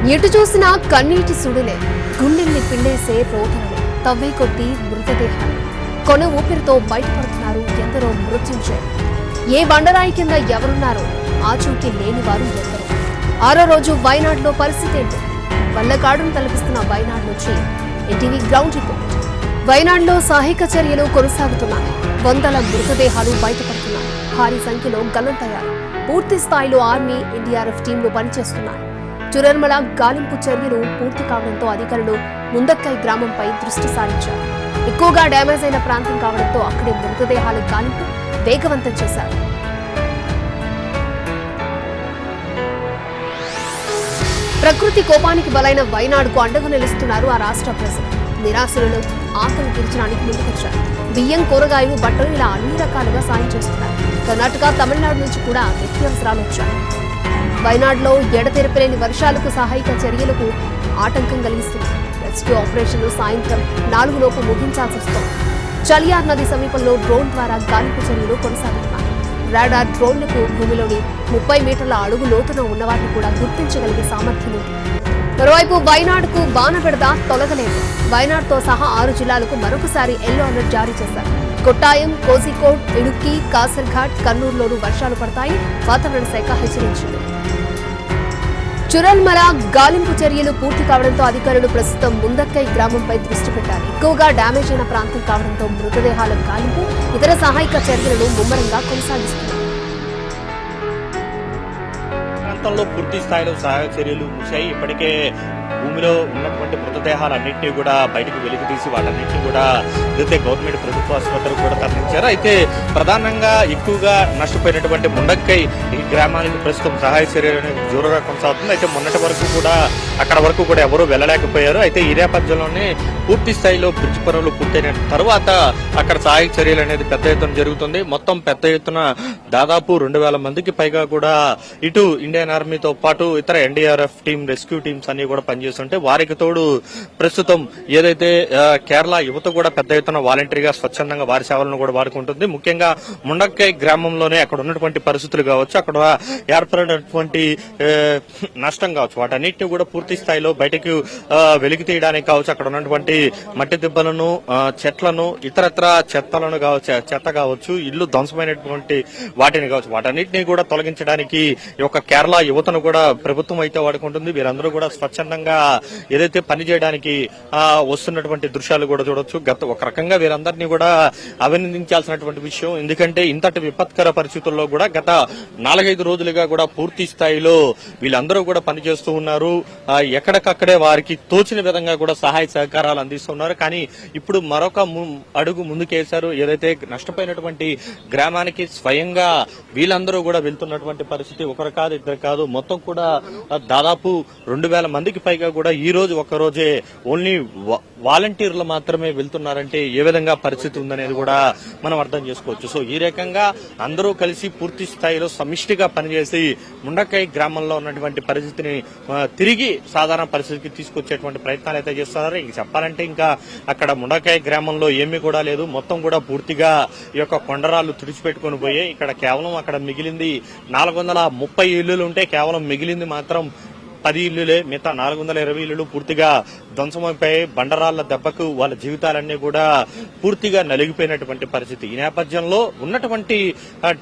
ఎటు చూసినా కన్నీటి సుడులే, గుండెల్ని పిండేసే రోదనలే, తవ్వే కొద్దీ మృతదేహాలు. కొన ఊపిరితో బయటపడుతున్నారు ఎందరో మృత్యుంజయులు. ఏ బండరాయి కింద ఎవరున్నారో ఆచూకీ లేని వారు ఎందరో. 6వ రోజు వయనాడులో పరిస్థితి ఏంటి? వల్లకాడును తలపిస్తున్న వయనాడు నుంచి ఎన్టీవీ గ్రౌండ్ రిపోర్ట్. వయనాడులో సహాయక చర్యలు కొనసాగుతున్నాయి. వందల మృతదేహాలు బయటపడుతున్నాయి. భారీ సంఖ్యలో గల్లంతయ్యారు. పూర్తి స్థాయిలో ఆర్మీ, ఎన్డీఆర్ఎఫ్ టీంలు పనిచేస్తున్నాయి. చురర్మల గాలింపు చర్యలు పూర్తి కావడంతో అధికారులు ముందక్కై గ్రామంపై దృష్టి సారించారు. ఎక్కువగా డ్యామేజ్ అయిన ప్రాంతం కావడంతో అక్కడి మృతదేహాల గాలింపు వేగవంతం చేశారు. ప్రకృతి కోపానికి బలైన వయనాడుకు అండగా నిలుస్తున్నారు ఆ రాష్ట్ర ప్రజలు. నిరాశలను ఆకలి తీర్చడానికి ముందుకొచ్చారు. బియ్యం, కూరగాయలు, బట్టలు ఇలా అన్ని రకాలుగా సాయం చేస్తున్నారు. కర్ణాటక, తమిళనాడు నుంచి కూడా నిత్యావసరాలు వచ్చాయి. వయనాడులో ఎడతెరపలేని వర్షాలకు సహాయక చర్యలకు ఆటంకం కలిగిస్తుంది. రెస్క్యూ ఆపరేషన్లు సాయంత్రం 4 లోపు ముగించాల్సి వస్తోంది. చలియార్ నది సమీపంలో డ్రోన్ ద్వారా గాలింపు చర్యలు కొనసాగుతున్నాయి. రాడార్ డ్రోన్లకు భూమిలోని 30 మీటర్ల అడుగు లోతున ఉన్నవారిని కూడా గుర్తించగలిగే సామర్థ్యం ఉంది. మరోవైపు వయనాడుకు బాణబెడద తొలగలేదు. వయనాడుతో సహా 6 జిల్లాలకు మరొకసారి ఎల్లో అలర్ట్ జారీ చేశారు. కొట్టాయం, కోజికోడ్, ఇడుక్కి, కాసర్ఘాట్, కర్నూలులోనూ వర్షాలు పడతాయి వాతావరణ శాఖ హెచ్చరించింది. చురల్మల గాలింపు చర్యలు పూర్తి కావడంతో అధికారులు ప్రస్తుతం ముందక్కై గ్రామంపై దృష్టి పెట్టారు. ఎక్కువగా డ్యామేజ్ అయిన ప్రాంతం కావడంతో మృతదేహాల గాలింపు, ఇతర సహాయక చర్యలను ముమ్మరంగా కొనసాగిస్తున్నారు. ప్రాంతంలో పూర్తి స్థాయిలో సహాయక చర్యలు ముగిశాయి. ఇప్పటికే భూమిలో ఉన్నటువంటి మృతదేహాలన్నింటినీ కూడా బయటకు వెలికి తీసి వాటన్నింటినీ కూడా ఏదైతే గవర్నమెంట్ ప్రభుత్వ ఆసుపత్రికి కూడా తరలించారు. అయితే ప్రధానంగా ఎక్కువగా నష్టపోయినటువంటి ముండక్కై ఈ గ్రామానికి ప్రస్తుతం సహాయ చర్యలు అనేది జోరుగా కొనసాగుతుంది. అయితే మొన్నటి వరకు కూడా అక్కడ వరకు కూడా ఎవరూ వెళ్ళలేకపోయారు. అయితే ఈ నేపథ్యంలోనే పూర్తి స్థాయిలో బ్రిడ్జ్ పనులు పూర్తయిన తర్వాత అక్కడ సహాయక చర్యలు అనేది పెద్ద ఎత్తున జరుగుతుంది. మొత్తం పెద్ద ఎత్తున దాదాపు 2000 మందికి పైగా కూడా ఇటు ఇండియన్ ఆర్మీతో పాటు ఇతర ఎన్డీఆర్ఎఫ్ టీం, రెస్క్యూ టీమ్స్ అన్ని కూడా పనిచేస్తుంటే వారికి తోడు ప్రస్తుతం ఏదైతే కేరళ యువత కూడా పెద్ద ఎత్తున వాలంటరీగా స్వచ్ఛందంగా వారి సేవలను కూడా వాడుకుంటుంది. ముఖ్యంగా ముండక్కై గ్రామంలోనే అక్కడ ఉన్నటువంటి పరిస్థితులు కావచ్చు, అక్కడ ఏర్పడినటువంటి నష్టం కావచ్చు, వాటన్నిటిని కూడా పూర్తి స్థాయిలో బయటకు వెలికి తీయడానికి కావచ్చు, అక్కడ ఉన్నటువంటి మట్టి దిబ్బలను, చెట్లను, ఇతరత్ర చెత్త కావచ్చు, ఇల్లు ధ్వంసమైనటువంటి వాటిని కావచ్చు, వాటన్నిటిని కూడా తొలగించడానికి ఈ యొక్క కేరళ యువతను కూడా ప్రభుత్వం అయితే వాడుకుంటుంది. వీరందరూ కూడా స్వచ్ఛందంగా ఏదైతే పని చేయడానికి వస్తున్నటువంటి దృశ్యాలు కూడా చూడొచ్చు. ఒక రకంగా వీరందరినీ కూడా అభినందించాల్సినటువంటి విషయం. ఎందుకంటే ఇంతటి విపత్కర పరిస్థితుల్లో కూడా గత 4-5 రోజులుగా కూడా పూర్తి స్థాయిలో వీళ్ళందరూ కూడా పనిచేస్తూ ఉన్నారు. ఎక్కడికక్కడే వారికి తోచిన విధంగా కూడా సహాయ సహకారాలు అందిస్తున్నారు. కానీ ఇప్పుడు మరొక అడుగు ముందుకేశారు. ఏదైతే నష్టపోయినటువంటి గ్రామానికి స్వయంగా వీళ్ళందరూ కూడా వెళ్తున్నటువంటి పరిస్థితి ఒకరు కాదు, ఇద్దరు కాదు, మొత్తం కూడా దాదాపు 2000 మందికి పైగా కూడా ఈ రోజు ఒక్కరోజే ఓన్లీ వాలంటీర్లు మాత్రమే వెళ్తున్నారంటే ఏ విధంగా పరిస్థితి ఉందనేది కూడా మనం అర్థం చేసుకోవచ్చు. సో ఈ రకంగా అందరూ కలిసి పూర్తి స్థాయిలో సమిష్టిగా పనిచేసి ముండక్కై గ్రామంలో ఉన్నటువంటి పరిస్థితిని తిరిగి సాధారణ పరిస్థితికి తీసుకొచ్చేటువంటి ప్రయత్నాలు అయితే చేస్తున్నారు. ఇంక చెప్పాలంటే ఇంకా అక్కడ ముండక్కై గ్రామంలో ఏమీ కూడా లేదు. మొత్తం కూడా పూర్తిగా ఈ యొక్క కొండరాళ్లు తుడిచిపెట్టుకుని పోయాయి. ఇక్కడ కేవలం అక్కడ మిగిలింది 430 ఇళ్లులు ఉంటే కేవలం మిగిలింది మాత్రం 10 ఇళ్లులే. మిగతా 420 ఇళ్లు పూర్తిగా ధ్వంసమైపోయి బండరాళ్ల దెబ్బకు వాళ్ళ జీవితాలన్నీ కూడా పూర్తిగా నలిగిపోయినటువంటి పరిస్థితి. ఈ నేపథ్యంలో ఉన్నటువంటి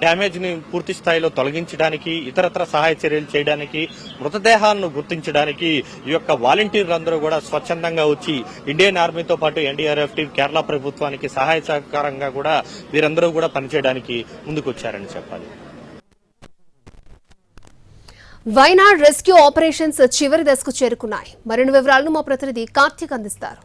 డ్యామేజ్ ని పూర్తి స్థాయిలో తొలగించడానికి, ఇతరత్ర సహాయ చర్యలు చేయడానికి, మృతదేహాలను గుర్తించడానికి ఈ యొక్క వాలంటీర్లందరూ కూడా స్వచ్ఛందంగా వచ్చి ఇండియన్ ఆర్మీతో పాటు ఎన్డీఆర్ఎఫ్ టీం, కేరళ ప్రభుత్వానికి సహాయ సహకారంగా కూడా వీరందరూ కూడా పనిచేయడానికి ముందుకొచ్చారని చెప్పాలి. వయనాడ్ రెస్క్యూ ఆపరేషన్స్ చివరి దశకు చేరుకున్నాయి. మరిన్ని వివరాలను మా ప్రతినిధి కార్తీక్ అందిస్తారు.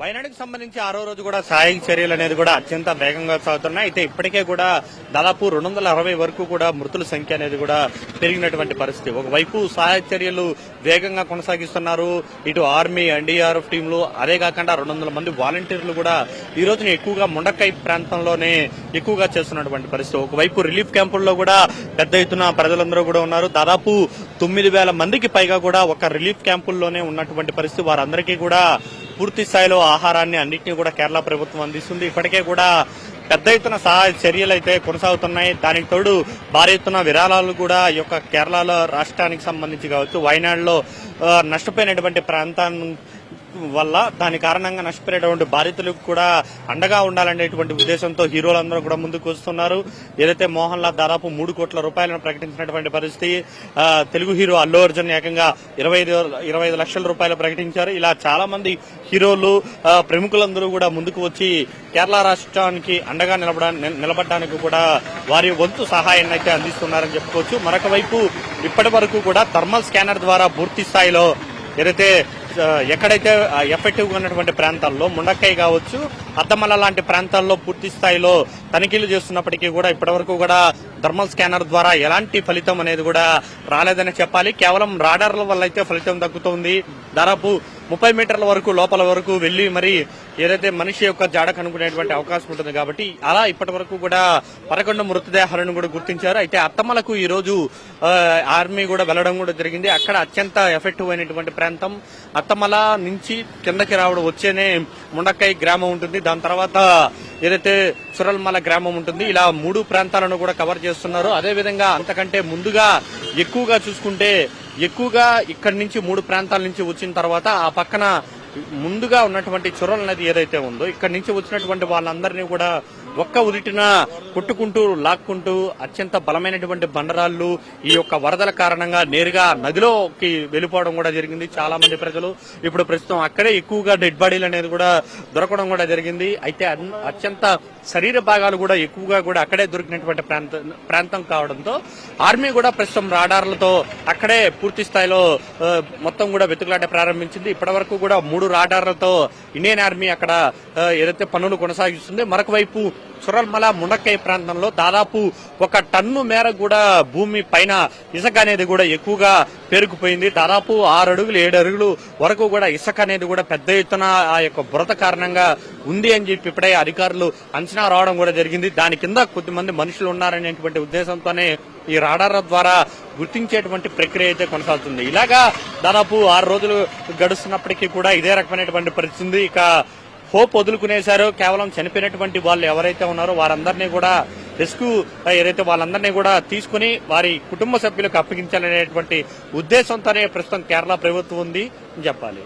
వయనాడుకు సంబంధించి 6వ రోజు కూడా సహాయక చర్యలు అనేది కూడా అత్యంత వేగంగా సాగుతున్నాయి. అయితే ఇప్పటికే కూడా దాదాపు 260 వరకు కూడా మృతుల సంఖ్య అనేది కూడా పెరిగినటువంటి పరిస్థితి. ఒకవైపు సహాయక చర్యలు వేగంగా కొనసాగిస్తున్నారు. ఇటు ఆర్మీ, ఎన్డీఆర్ఎఫ్ టీంలు, అదే కాకుండా 200 మంది వాలంటీర్లు కూడా ఈ రోజున ఎక్కువగా ముండక్కై ప్రాంతంలోనే ఎక్కువగా చేస్తున్నటువంటి పరిస్థితి. ఒకవైపు రిలీఫ్ క్యాంపుల్లో కూడా పెద్ద ఎత్తున ప్రజలందరూ కూడా ఉన్నారు. దాదాపు 9000 మందికి పైగా కూడా ఒక రిలీఫ్ క్యాంపుల్లోనే ఉన్నటువంటి పరిస్థితి. వారందరికీ కూడా పూర్తి స్థాయిలో ఆహారాన్ని అన్నింటినీ కూడా కేరళ ప్రభుత్వం అందిస్తుంది. ఇప్పటికే కూడా పెద్ద ఎత్తున సహాయ చర్యలు అయితే కొనసాగుతున్నాయి. దానికి తోడు భారీ ఎత్తున విరాళాలు కూడా ఈ యొక్క కేరళలో రాష్ట్రానికి సంబంధించి కావచ్చు, వయనాడులో నష్టపోయినటువంటి ప్రాంతాన్ని వల్ల దాని కారణంగా నష్టపోయినటువంటి బాధితులకు కూడా అండగా ఉండాలనేటువంటి ఉద్దేశంతో హీరోలందరూ కూడా ముందుకు వస్తున్నారు. ఏదైతే మోహన్ లాల్ దాదాపు 3 కోట్ల రూపాయలను ప్రకటించినటువంటి పరిస్థితి, తెలుగు హీరో అల్లు అర్జున్ ఏకంగా 25 లక్షల రూపాయలు ప్రకటించారు. ఇలా చాలా మంది హీరోలు ప్రముఖులందరూ కూడా ముందుకు వచ్చి కేరళ రాష్ట్రానికి అండగా నిలబడడానికి కూడా వారి వంతు సహాయాన్ని అయితే అందిస్తున్నారని చెప్పుకోవచ్చు. మరొక వైపు ఇప్పటి వరకు కూడా థర్మల్ స్కానర్ ద్వారా పూర్తి స్థాయిలో ఏదైతే ఎక్కడైతే ఎఫెక్టివ్ గా ఉన్నటువంటి ప్రాంతాల్లో ముండక్కై కావచ్చు, అద్దమల్ల లాంటి ప్రాంతాల్లో పూర్తి స్థాయిలో తనిఖీలు చేస్తున్నప్పటికీ కూడా ఇప్పటివరకు కూడా థర్మల్ స్కానర్ ద్వారా ఎలాంటి ఫలితం అనేది కూడా రాలేదని చెప్పాలి. కేవలం రాడార్ల వల్ల అయితే ఫలితం దక్కుతోంది. దాదాపు 30 మీటర్ల వరకు లోపల వరకు వెళ్లి మరి ఏదైతే మనిషి యొక్క జాడ కనుక్కునేటువంటి అవకాశం ఉంటుంది. కాబట్టి అలా ఇప్పటి వరకు కూడా 11 మృతదేహాలను కూడా గుర్తించారు. అయితే అత్తమ్మలకు ఈ రోజు ఆర్మీ కూడా వెళ్లడం కూడా జరిగింది. అక్కడ అత్యంత ఎఫెక్టివ్ అయినటువంటి ప్రాంతం అత్తమల నుంచి కిందకి రావడం వచ్చేనే ముండక్కై గ్రామం ఉంటుంది. దాని తర్వాత ఏదైతే చురల్మల గ్రామం ఉంటుంది. ఇలా 3 ప్రాంతాలను కూడా కవర్ చేస్తున్నారు. అదేవిధంగా అంతకంటే ముందుగా ఎక్కువగా చూసుకుంటే ఇక్కడి నుంచి 3 ప్రాంతాల నుంచి వచ్చిన తర్వాత ఆ పక్కన ముందుగా ఉన్నటువంటి చురల్ నది ఏదైతే ఉందో ఇక్కడి నుంచి వచ్చినటువంటి వాళ్ళందరినీ కూడా ఒక్క ఉదిటిన కొట్టుకుంటూ లాక్కుంటూ అత్యంత బలమైనటువంటి బండరాళ్లు ఈ యొక్క వరదల కారణంగా నేరుగా నదిలోకి వెళ్ళిపోవడం కూడా జరిగింది. చాలా మంది ప్రజలు ఇప్పుడు ప్రస్తుతం అక్కడే ఎక్కువగా డెడ్ బాడీలు అనేది కూడా దొరకడం కూడా జరిగింది. అయితే అత్యంత శరీర భాగాలు కూడా ఎక్కువగా కూడా అక్కడే దొరికినటువంటి ప్రాంతం కావడంతో ఆర్మీ కూడా ప్రస్తుతం రాడార్లతో అక్కడే పూర్తి స్థాయిలో మొత్తం కూడా వెతుకులాట ప్రారంభించింది. ఇప్పటి వరకు కూడా 3 రాడార్లతో ఇండియన్ ఆర్మీ అక్కడ ఏదైతే పనులు కొనసాగిస్తుంది. మరొక వైపు చురల్మల ముండక్కై ప్రాంతంలో దాదాపు 1 టన్ను మేర కూడా భూమి పైన ఇసుక అనేది కూడా ఎక్కువగా పేరుకుపోయింది. దాదాపు 6 అడుగులు 7 అడుగులు వరకు కూడా ఇసుక అనేది కూడా పెద్ద ఎత్తున ఆ యొక్క బురద కారణంగా ఉంది అని చెప్పి ఇప్పుడే అధికారులు అంచనా రావడం కూడా జరిగింది. దాని కింద కొద్దిమంది మనుషులు ఉన్నారనేటువంటి ఉద్దేశంతోనే ఈ రాడార్ల ద్వారా గుర్తించేటువంటి ప్రక్రియ అయితే కొనసాగుతుంది. ఇలాగా దాదాపు 6 రోజులు గడుస్తున్నప్పటికీ కూడా ఇదే రకమైనటువంటి పరిస్థితి. ఇక హోప్ వదులుకునేశారు. కేవలం చనిపోయినటువంటి వాళ్ళు ఎవరైతే ఉన్నారో వారందరినీ కూడా రెస్క్యూ ఏదైతే వాళ్ళందరినీ కూడా తీసుకుని వారి కుటుంబ సభ్యులకు అప్పగించాలనేటువంటి ఉద్దేశంతోనే ప్రస్తుతం కేరళ ప్రభుత్వం ఉంది అని చెప్పాలి.